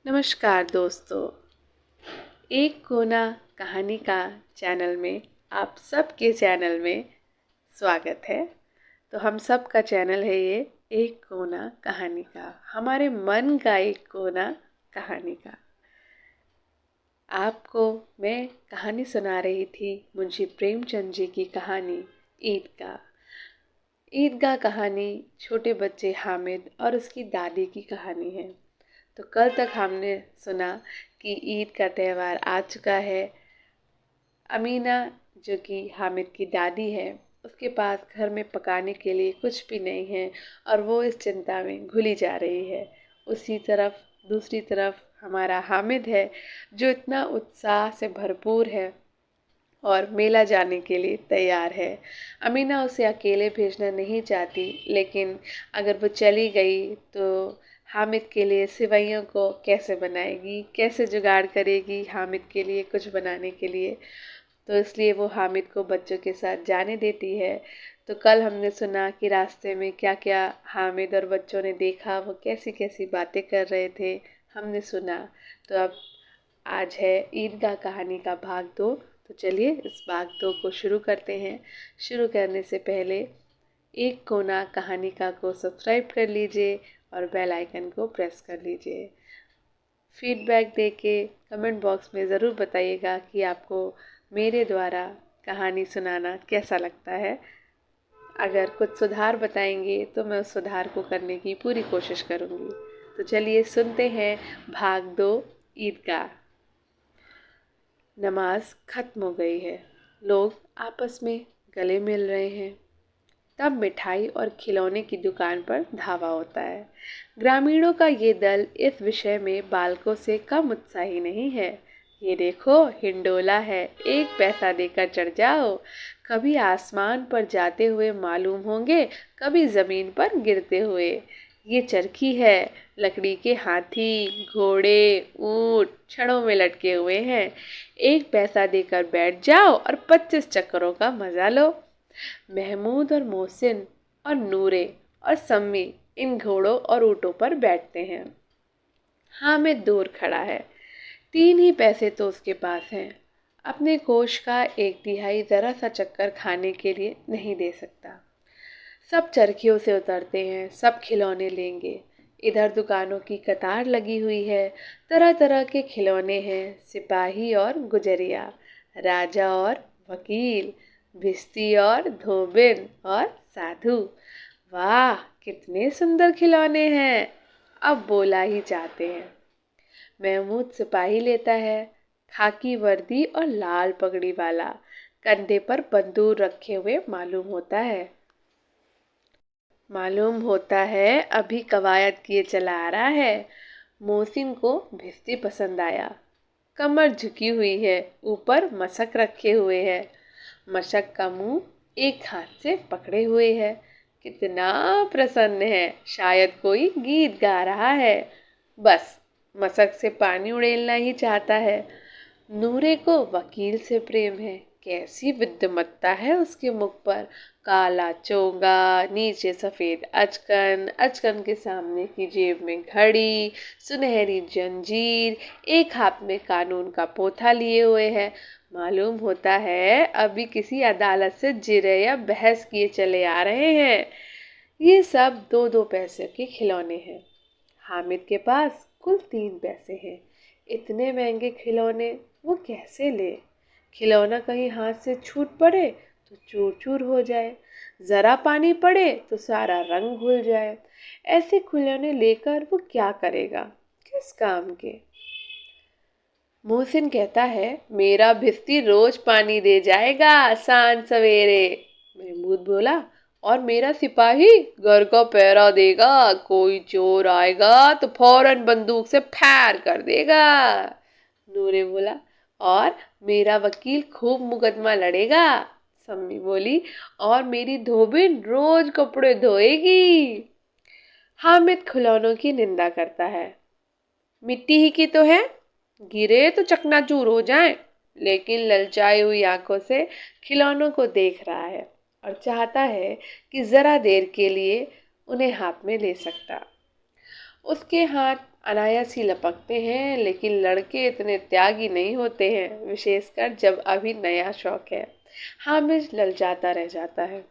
नमस्कार दोस्तों। एक कोना कहानी का चैनल में आप सबके चैनल में स्वागत है। तो हम सब का चैनल है ये एक कोना कहानी का, हमारे मन का एक कोना कहानी का। आपको मैं कहानी सुना रही थी मुंशी प्रेमचंद जी की कहानी ईदगाह। ईदगाह कहानी छोटे बच्चे हामिद और उसकी दादी की कहानी है। तो कल तक हमने सुना कि ईद का त्यौहार आ चुका है। अमीना जो कि हामिद की दादी है, उसके पास घर में पकाने के लिए कुछ भी नहीं है और वो इस चिंता में घुली जा रही है। दूसरी तरफ हमारा हामिद है जो इतना उत्साह से भरपूर है और मेला जाने के लिए तैयार है। अमीना उसे अकेले भेजना नहीं चाहती, लेकिन अगर वो चली गई तो हामिद के लिए सिवैयों को कैसे बनाएगी, कैसे जुगाड़ करेगी हामिद के लिए कुछ बनाने के लिए। तो इसलिए वो हामिद को बच्चों के साथ जाने देती है। तो कल हमने सुना कि रास्ते में क्या क्या हामिद और बच्चों ने देखा, वो कैसी कैसी बातें कर रहे थे, हमने सुना। तो अब आज है ईदगाह कहानी का भाग 2। तो चलिए इस भाग 2 को शुरू करते हैं। शुरू करने से पहले एक कोना कहानी का को सब्सक्राइब कर लीजिए और बेल आइकन को प्रेस कर लीजिए। फीडबैक देके कमेंट बॉक्स में ज़रूर बताइएगा कि आपको मेरे द्वारा कहानी सुनाना कैसा लगता है। अगर कुछ सुधार बताएंगे तो मैं उस सुधार को करने की पूरी कोशिश करूँगी। तो चलिए सुनते हैं भाग 2 ईदगाह। नमाज खत्म हो गई है, लोग आपस में गले मिल रहे हैं। तब मिठाई और खिलौने की दुकान पर धावा होता है। ग्रामीणों का ये दल इस विषय में बालकों से कम उत्साही नहीं है। ये देखो, हिंडोला है, 1 पैसा देकर चढ़ जाओ। कभी आसमान पर जाते हुए मालूम होंगे, कभी जमीन पर गिरते हुए। ये चरखी है, लकड़ी के हाथी, घोड़े, ऊंट छड़ों में लटके हुए हैं। 1 पैसा देकर बैठ जाओ और 25 चक्करों का मजा लो। महमूद और मोहसिन और नूरे और सम्मी इन घोड़ों और ऊँटों पर बैठते हैं। हामिद दूर खड़ा है। 3 ही पैसे तो उसके पास हैं। अपने कोष का 1/3 ज़रा सा चक्कर खाने के लिए नहीं दे सकता। सब चरखियों से उतरते हैं, सब खिलौने लेंगे। इधर दुकानों की कतार लगी हुई है। तरह तरह के खिलौने हैं, सिपाही और गुजरिया, राजा और वकील, भिश्ती और धोबिन और साधु। वाह, कितने सुंदर खिलौने हैं। अब बोला ही चाहते हैं। महमूद सिपाही लेता है, खाकी वर्दी और लाल पगड़ी वाला, कंधे पर बंदूक रखे हुए मालूम होता है अभी कवायद किए चला आ रहा है। मोहसिन को भिश्ती पसंद आया। कमर झुकी हुई है, ऊपर मशक रखे हुए है। मशक का मुंह एक हाथ से पकड़े हुए है। कितना प्रसन्न है, शायद कोई गीत गा रहा है। बस मशक से पानी उड़ेलना ही चाहता है। नूरे को वकील से प्रेम है। कैसी विद्वत्ता है उसके मुख पर। काला चोगा, नीचे सफेद अचकन, अचकन के सामने की जेब में घड़ी, सुनहरी जंजीर, एक हाथ में कानून का पोथा लिए हुए है। मालूम होता है अभी किसी अदालत से जिरह या बहस किए चले आ रहे हैं। ये सब 2-2 पैसे के खिलौने हैं। हामिद के पास कुल 3 पैसे हैं। इतने महंगे खिलौने वो कैसे ले। खिलौना कहीं हाथ से छूट पड़े तो चूर चूर हो जाए, जरा पानी पड़े तो सारा रंग घुल जाए। ऐसे खिलौने लेकर वो क्या करेगा, किस काम के। मोहसिन कहता है, मेरा भिश्ती रोज पानी दे जाएगा सांझ सवेरे। महमूद बोला, और मेरा सिपाही घर का पहरा देगा, कोई चोर आएगा तो फौरन बंदूक से फायर कर देगा। नूरे बोला, और मेरा वकील खूब मुकदमा लड़ेगा। सम्मी बोली, और मेरी धोबिन रोज कपड़े धोएगी। हामिद खिलौनों की निंदा करता है। मिट्टी ही की तो है, गिरे तो चकनाचूर हो जाएं। लेकिन ललचाई हुई आंखों से खिलौनों को देख रहा है और चाहता है कि जरा देर के लिए उन्हें हाथ में ले सकता। उसके हाथ अनायास ही लपकते हैं, लेकिन लड़के इतने त्यागी नहीं होते हैं, विशेषकर जब अभी नया शौक है। हामिद ललचाता रह जाता है।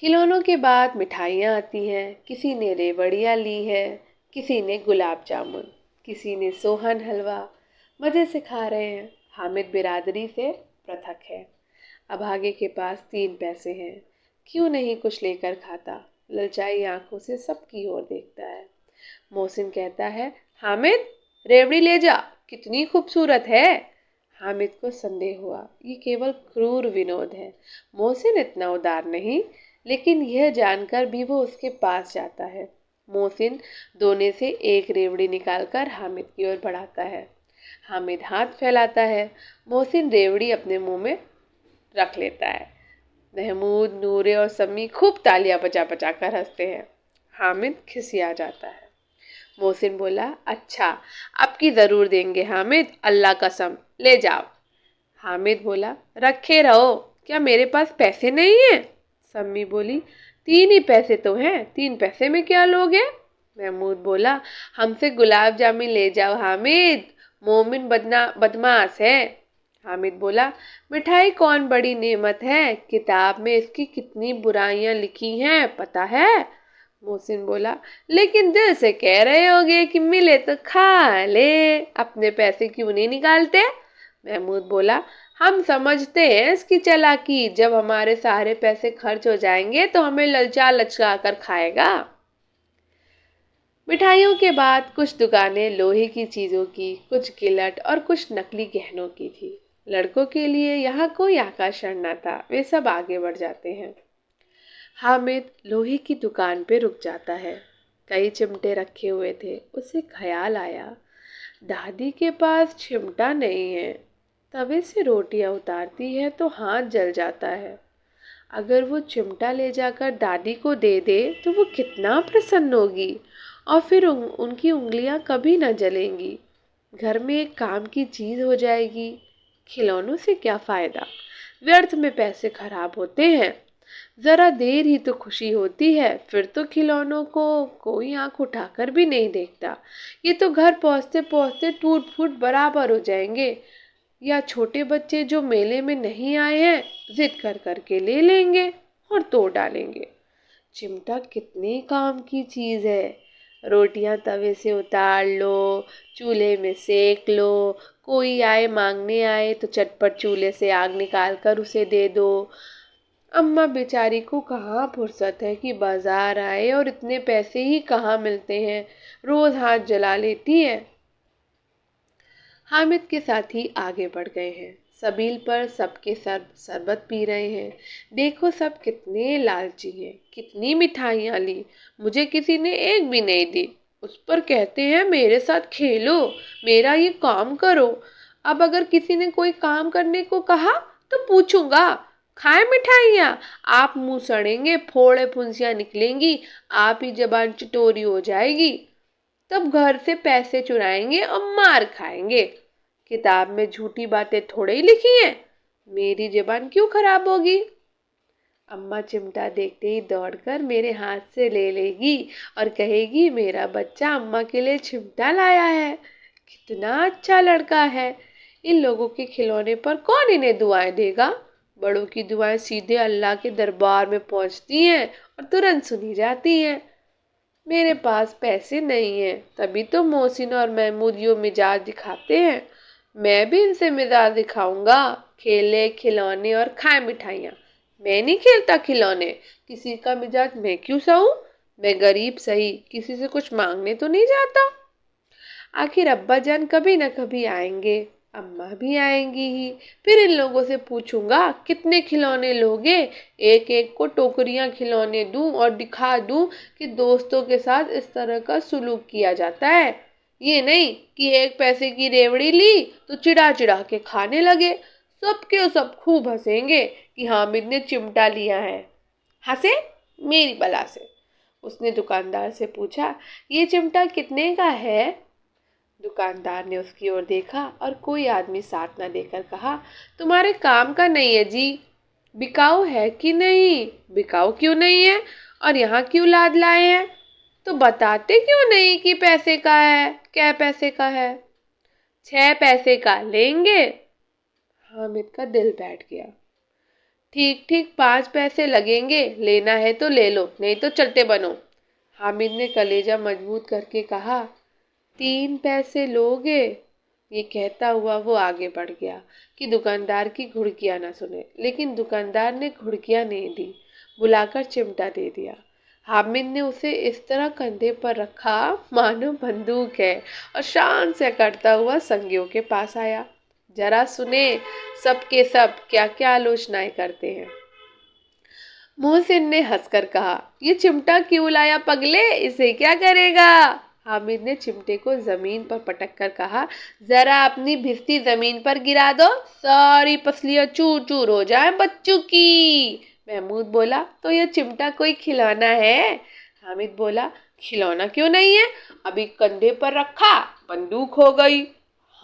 खिलौनों के बाद मिठाइयाँ आती हैं। किसी ने रेवड़ियाँ ली है, किसी ने गुलाब जामुन, किसी ने सोहन हलवा। मज़े से खा रहे हैं। हामिद बिरादरी से पृथक है। अभागे के पास 3 पैसे हैं, क्यों नहीं कुछ लेकर खाता। ललचाई आंखों से सबकी ओर देखता है। मोहसिन कहता है, हामिद रेवड़ी ले जा, कितनी खूबसूरत है। हामिद को संदेह हुआ, ये केवल क्रूर विनोद है। मोहसिन इतना उदार नहीं, लेकिन यह जानकर भी वो उसके पास जाता है। मोहसिन दोने से एक रेवड़ी निकालकर हामिद की ओर बढ़ाता है। हामिद हाथ फैलाता है। मोहसिन रेवड़ी अपने मुंह में रख लेता है। महमूद, नूरे और सम्मी खूब तालियां बजा बजा कर हंसते हैं। हामिद खिसिया जाता है। मोहसिन बोला, अच्छा अब की ज़रूर देंगे हामिद, अल्लाह कसम, ले जाओ। हामिद बोला, रखे रहो, क्या मेरे पास पैसे नहीं हैं? सम्मी बोली, 3 ही पैसे तो हैं, 3 पैसे में क्या लोगे? महमूद बोला, हमसे गुलाब जामुन ले जाओ हामिद, मोमिन बदमाश है। हामिद बोला, मिठाई कौन बड़ी नेमत है, किताब में इसकी कितनी बुराइयां लिखी हैं पता है? मोहसिन बोला, लेकिन दिल से कह रहे होगे कि मिले तो खा ले, अपने पैसे क्यों नहीं निकालते? महमूद बोला, हम समझते हैं इसकी चालाकी, जब हमारे सारे पैसे खर्च हो जाएंगे तो हमें ललचा लचका कर खाएगा। मिठाइयों के बाद कुछ दुकानें लोहे की चीजों की, कुछ गिलट और कुछ नकली गहनों की थी। लड़कों के लिए यहाँ कोई आकर्षण न था, वे सब आगे बढ़ जाते हैं। हामिद लोहे की दुकान पे रुक जाता है। कई चिमटे रखे हुए थे। उसे ख्याल आया, दादी के पास चिमटा नहीं है। तवे से रोटियां उतारती है तो हाथ जल जाता है। अगर वो चिमटा ले जाकर दादी को दे दे तो वो कितना प्रसन्न होगी, और फिर उनकी उंगलियां कभी न जलेंगी। घर में एक काम की चीज हो जाएगी। खिलौनों से क्या फायदा, व्यर्थ में पैसे खराब होते हैं। जरा देर ही तो खुशी होती है, फिर तो खिलौनों को कोई आंख उठाकर भी नहीं देखता। ये तो घर पहुंचते पहुंचते टूट फूट बराबर हो जाएंगे। या छोटे बच्चे जो मेले में नहीं आए हैं, जिद कर करके ले लेंगे और तोड़ डालेंगे। चिमटा कितने काम की चीज है। रोटियां तवे से उतार लो, चूल्हे में सेक लो, कोई आए मांगने आए तो चटपट चूल्हे से आग निकाल कर उसे दे दो। अम्मा बेचारी को कहाँ फुर्सत है कि बाजार आए, और इतने पैसे ही कहाँ मिलते हैं, रोज हाथ जला लेती है। हामिद के साथी आगे बढ़ गए हैं। सबील पर सबके शरबत पी रहे हैं। देखो सब कितने लालची हैं, कितनी मिठाइयाँ ली, मुझे किसी ने एक भी नहीं दी। उस पर कहते हैं मेरे साथ खेलो, मेरा ये काम करो। अब अगर किसी ने कोई काम करने को कहा तो पूछूंगा, खाए मिठाइयाँ? आप मुंह सड़ेंगे, फोड़े फुंसियाँ निकलेंगी, आप ही जबान चटोरी हो जाएगी। तब घर से पैसे चुराएंगे और मार खाएंगे। किताब में झूठी बातें थोड़े ही लिखी हैं, मेरी जुबान क्यों खराब होगी? अम्मा चिमटा देखते ही दौड़कर मेरे हाथ से ले लेगी और कहेगी, मेरा बच्चा अम्मा के लिए चिमटा लाया है, कितना अच्छा लड़का है। इन लोगों के खिलौने पर कौन इन्हें दुआएं देगा? बड़ों की दुआएं सीधे अल्लाह के दरबार में पहुंचती हैं और तुरंत सुनी जाती हैं। मेरे पास पैसे नहीं हैं, तभी तो मोहसिन और महमूद यूं मिजाज दिखाते हैं। मैं भी इनसे मिजाज दिखाऊंगा, खेले खिलौने और खाए मिठाइयाँ। मैं नहीं खेलता खिलौने, किसी का मिजाज मैं क्यों सहूं? मैं गरीब सही, किसी से कुछ मांगने तो नहीं जाता। आखिर अब्बा जान कभी न कभी आएंगे, अम्मा भी आएंगी ही। फिर इन लोगों से पूछूंगा, कितने खिलौने लोगे? एक एक को टोकरियां खिलौने दूं और दिखा दूं कि दोस्तों के साथ इस तरह का सुलूक किया जाता है। ये नहीं कि 1 पैसे की रेवड़ी ली तो चिढ़ा चिढ़ा के खाने लगे। सबके सब खूब हंसेंगे कि हामिद ने चिमटा लिया है। हंसे मेरी बला से। उसने दुकानदार से पूछा, ये चिमटा कितने का है? दुकानदार ने उसकी ओर देखा और कोई आदमी साथ न देकर कहा, तुम्हारे काम का नहीं है जी, बिकाऊ है कि नहीं? बिकाऊ क्यों नहीं है और यहाँ क्यों लाद लाए हैं? तो बताते क्यों नहीं कि पैसे का है? क्या पैसे का है? 6 पैसे का लेंगे? हामिद का दिल बैठ गया। ठीक ठीक 5 पैसे लगेंगे, लेना है तो ले लो, नहीं तो चलते बनो। हामिद ने कलेजा मजबूत करके कहा। 3 पैसे लोगे? ये कहता हुआ वो आगे बढ़ गया कि दुकानदार की घुड़कियां ना सुने, लेकिन दुकानदार ने घुड़कियां नहीं दी, बुलाकर चिमटा दे दिया। हामिद ने उसे इस तरह कंधे पर रखा मानो बंदूक है और शान से करता हुआ संगियों के पास आया। जरा सुने सब के सब क्या क्या आलोचनाएं करते हैं। मोहसिन ने हंसकर कहा, ये चिमटा क्यों लाया पगले, इसे क्या करेगा? हामिद ने चिमटे को जमीन पर पटक कर कहा, जरा अपनी भिस्ती जमीन पर गिरा दो, सारी पसलियां चूर चूर हो जाए बच्चों की। महमूद बोला, तो यह चिमटा कोई खिलौना है? हामिद बोला, खिलौना क्यों नहीं है, अभी कंधे पर रखा बंदूक हो गई,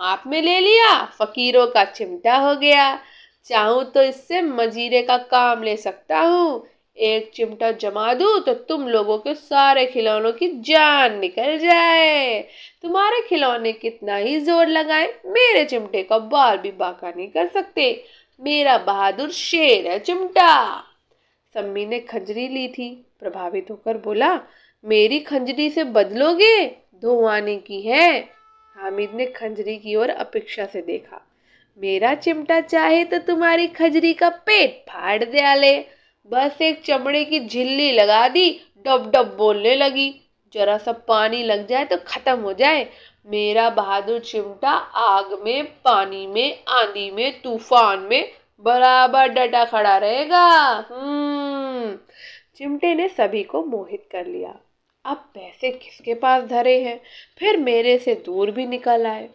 हाथ में ले लिया फकीरों का चिमटा हो गया। चाहूं तो इससे मजीरे का काम ले सकता हूँ। एक चिमटा जमा दूं तो तुम लोगों के सारे खिलौनों की जान निकल जाए। तुम्हारे खिलौने कितना ही जोर लगाए, मेरे चिमटे का बाल भी बांका नहीं कर सकते। मेरा बहादुर शेर है चिमटा। सम्मी ने खंजरी ली थी, प्रभावित होकर बोला, मेरी खंजरी से बदलोगे? 2 आने की है। हामिद ने खंजरी की ओर अपेक्षा से देखा। मेरा चिमटा चाहे तो तुम्हारी खजरी का पेट फाड़ डाले। बस एक चमड़े की झिल्ली लगा दी, डब डब बोलने लगी। जरा सा पानी लग जाए तो खत्म हो जाए। मेरा बहादुर चिमटा आग में, पानी में, आंधी में, तूफान में बराबर डटा खड़ा रहेगा। चिमटे ने सभी को मोहित कर लिया। अब पैसे किसके पास धरे हैं, फिर मेरे से दूर भी निकल आए।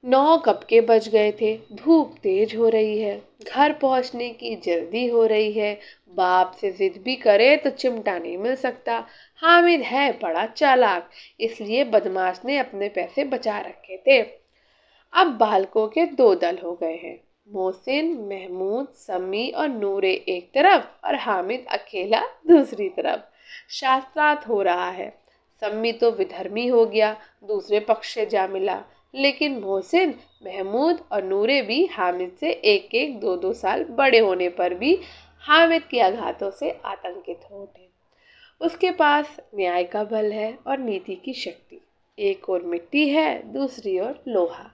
9 कब के बज गए थे, धूप तेज हो रही है, घर पहुंचने की जल्दी हो रही है। बाप से जिद भी करे तो चिमटा नहीं मिल सकता। हामिद है बड़ा चालाक, इसलिए बदमाश ने अपने पैसे बचा रखे थे। अब बालकों के 2 दल हो गए हैं, मोहसिन, महमूद, सम्मी और नूरे एक तरफ और हामिद अकेला दूसरी तरफ। शास्त्रार्थ हो रहा है। सम्मी तो विधर्मी हो गया, दूसरे पक्ष से जा मिला, लेकिन मोहसिन, महमूद और नूरे भी हामिद से 1-1, 2-2 साल बड़े होने पर भी हामिद के आघातों से आतंकित हो उठे। उसके पास न्याय का बल है और नीति की शक्ति। एक ओर मिट्टी है, दूसरी ओर लोहा।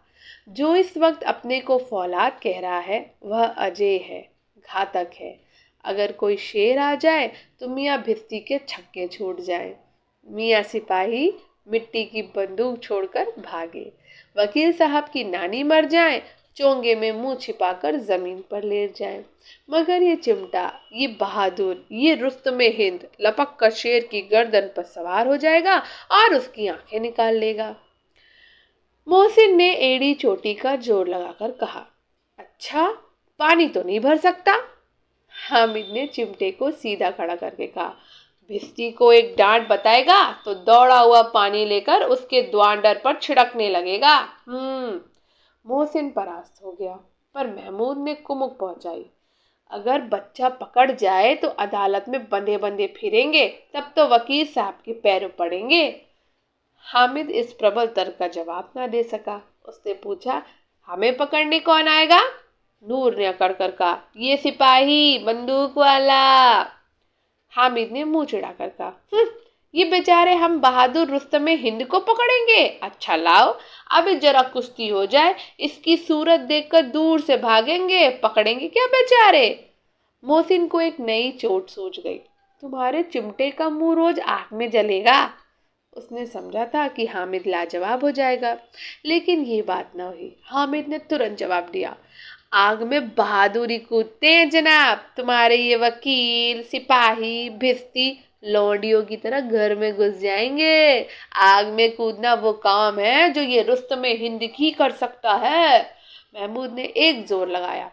जो इस वक्त अपने को फौलाद कह रहा है वह अजय है, घातक है। अगर कोई शेर आ जाए तो मियाँ भिस्ती के छक्के छूट जाए। मियाँ सिपाही मिट्टी की बंदूक छोड़कर भागे। वकील साहब की नानी मर जाए, चोंगे में मुंह छिपाकर जमीन पर लेट जाए। मगर ये चिमटा, ये बहादुर, ये रुस्तमे हिंद लपक कर शेर की गर्दन पर सवार हो जाएगा और उसकी आंखें निकाल लेगा। मोहसिन ने एड़ी चोटी का जोर लगाकर कहा, अच्छा पानी तो नहीं भर सकता? हामिद ने चिमटे को सीधा खड़ा करके कहा, भिस्ती को एक डांट बताएगा तो दौड़ा हुआ पानी लेकर उसके द्वांडर पर छिड़कने लगेगा। मोहसिन परास्त हो गया, पर महमूद ने कुमुक पहुंचाई, अगर बच्चा पकड़ जाए तो अदालत में बंधे बंधे फिरेंगे, तब तो वकील साहब के पैरों पड़ेंगे। हामिद इस प्रबल तर्क का जवाब ना दे सका। उसने पूछा, हमें पकड़ने कौन आएगा? नूर ने अकड़ कर कहा, ये सिपाही बंदूक वाला। हामिद ने मुंह चिढ़ाकर कहा, ये बेचारे हम बहादुर रुस्तमे हिंद को पकड़ेंगे? अच्छा लाओ, अभी जरा कुश्ती हो जाए, इसकी सूरत देखकर दूर से भागेंगे, पकड़ेंगे क्या बेचारे? मोहसिन को एक नई चोट सूझ गई। तुम्हारे चिमटे का मुंह रोज आग में जलेगा। उसने समझा था कि हामिद लाजवाब हो जाएगा, लेकिन ये बात न हुई। हामिद ने तुरंत जवाब दिया, आग में बहादुरी कूदते हैं जनाब। तुम्हारे ये वकील, सिपाही, भिस्ती लौंडियों की तरह घर में घुस जाएंगे। आग में कूदना वो काम है जो ये रुस्तमे हिंद ही कर सकता है। महमूद ने एक जोर लगाया,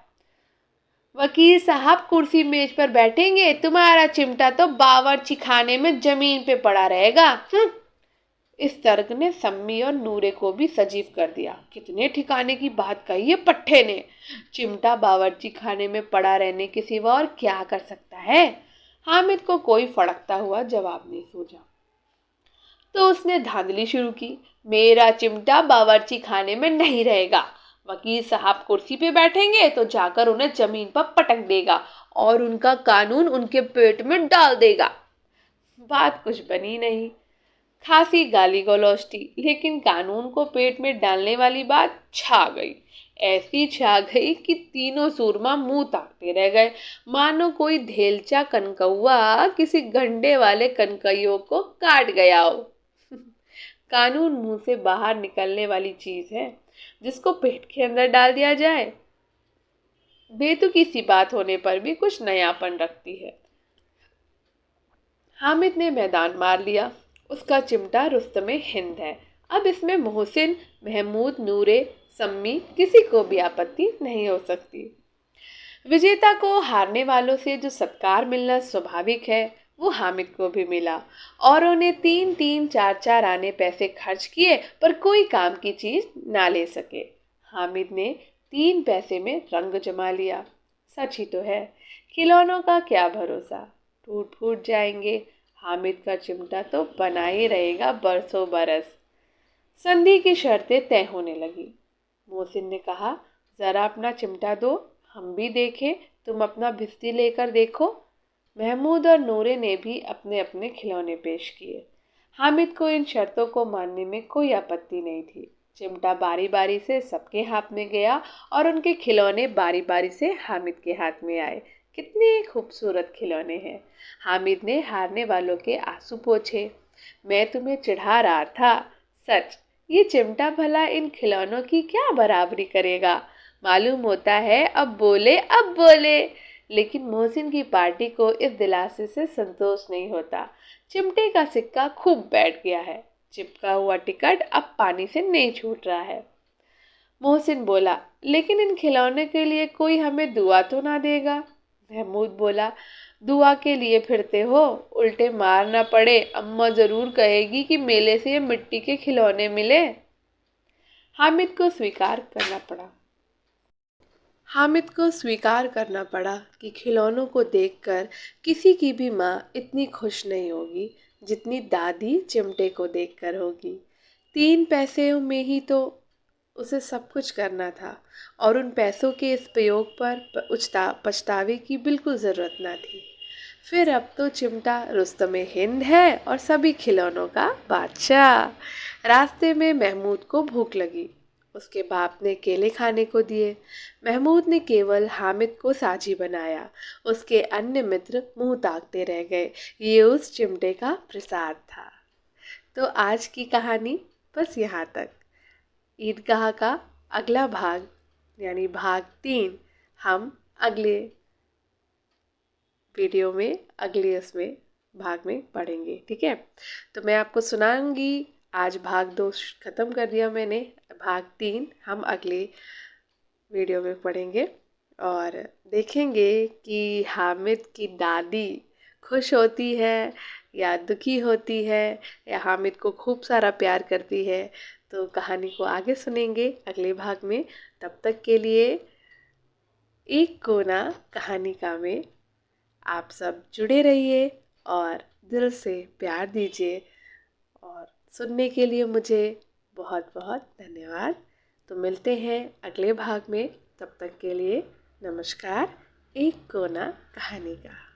वकील साहब कुर्सी मेज पर बैठेंगे, तुम्हारा चिमटा तो बावर्ची खाने में जमीन पे पड़ा रहेगा। इस तर्क ने सम्मी और नूरे को भी सजीव कर दिया। कितने ठिकाने की बात कही है पट्टे ने। चिमटा बावर्ची खाने में पड़ा रहने के सिवा और क्या कर सकता है? हामिद को कोई फड़कता हुआ जवाब नहीं सूझा। तो उसने धांधली शुरू की, मेरा चिमटा बावर्ची खाने में नहीं रहेगा। वकील साहब कुर्सी पे बैठेंगे तो जाकर उन्हें जमीन पर पटक देगा और उनका कानून उनके पेट में डाल देगा। बात कुछ बनी नहीं, खासी गाली गलौज थी, लेकिन कानून को पेट में डालने वाली बात छा गई। ऐसी छा गई कि तीनों सूरमा मुंह ताकते रह गए, मानो कोई धेलचा कनकौआ किसी गंडे वाले कनकइयों को काट गया हो। कानून मुंह से बाहर निकलने वाली चीज है, जिसको पेट के अंदर डाल दिया जाए बेतुकी सी बात होने पर भी कुछ नयापन रखती है। हामिद ने मैदान मार लिया। उसका चिमटा रुस्तमे हिंद है। अब इसमें मोहसिन, महमूद, नूरे, सम्मी किसी को भी आपत्ति नहीं हो सकती। विजेता को हारने वालों से जो सत्कार मिलना स्वाभाविक है, वो हामिद को भी मिला। औरों ने 3-3, 4-4 आने पैसे खर्च किए पर कोई काम की चीज ना ले सके। हामिद ने 3 पैसे में रंग जमा लिया। सच ही तो है, खिलौनों का क्या भरोसा, टूट फूट जाएंगे। हामिद का चिमटा तो बना ही रहेगा बरसों बरस। संधि की शर्तें तय होने लगी। मोहसिन ने कहा, जरा अपना चिमटा दो, हम भी देखें। तुम अपना भिस्ती लेकर देखो। महमूद और नूरे ने भी अपने अपने खिलौने पेश किए। हामिद को इन शर्तों को मानने में कोई आपत्ति नहीं थी। चिमटा बारी बारी से सबके हाथ में गया और उनके खिलौने बारी बारी से हामिद के हाथ में आए। कितने खूबसूरत खिलौने हैं। हामिद ने हारने वालों के आंसू पोंछे। मैं तुम्हें चिढ़ा रहा था, सच ये चिमटा भला इन खिलौनों की क्या बराबरी करेगा। मालूम होता है अब बोले। लेकिन मोहसिन की पार्टी को इस दिलासे से संतोष नहीं होता। चिमटे का सिक्का खूब बैठ गया है। चिपका हुआ टिकट अब पानी से नहीं छूट रहा है। मोहसिन बोला, लेकिन इन खिलौने के लिए कोई हमें दुआ तो ना देगा। महमूद बोला, दुआ के लिए फिरते हो, उल्टे मार ना पड़े। अम्मा जरूर कहेगी कि मेले से ये मिट्टी के खिलौने मिले। हामिद को स्वीकार करना पड़ा कि खिलौनों को देखकर किसी की भी माँ इतनी खुश नहीं होगी जितनी दादी चिमटे को देखकर होगी। 3 पैसे में ही तो उसे सब कुछ करना था और उन पैसों के इस प्रयोग पर पछतावे की बिल्कुल ज़रूरत ना थी। फिर अब तो चिमटा रुस्तमे हिंद है और सभी खिलौनों का बादशाह। रास्ते में महमूद को भूख लगी। उसके बाप ने केले खाने को दिए। महमूद ने केवल हामिद को साझी बनाया। उसके अन्य मित्र मुंह ताकते रह गए। ये उस चिमटे का प्रसाद था। तो आज की कहानी बस यहाँ तक। ईदगाह का अगला भाग यानी भाग 3 हम अगले वीडियो में उसमें भाग में पढ़ेंगे। ठीक है, तो मैं आपको सुनाऊंगी। आज भाग 2 ख़त्म कर दिया मैंने। भाग 3 हम अगले वीडियो में पढ़ेंगे और देखेंगे कि हामिद की दादी खुश होती है या दुखी होती है या हामिद को खूब सारा प्यार करती है। तो कहानी को आगे सुनेंगे अगले भाग में। तब तक के लिए एक कोना कहानी का में आप सब जुड़े रहिए और दिल से प्यार दीजिए और सुनने के लिए मुझे बहुत बहुत धन्यवाद। तो मिलते हैं अगले भाग में। तब तक के लिए नमस्कार। एक कोना कहानी का।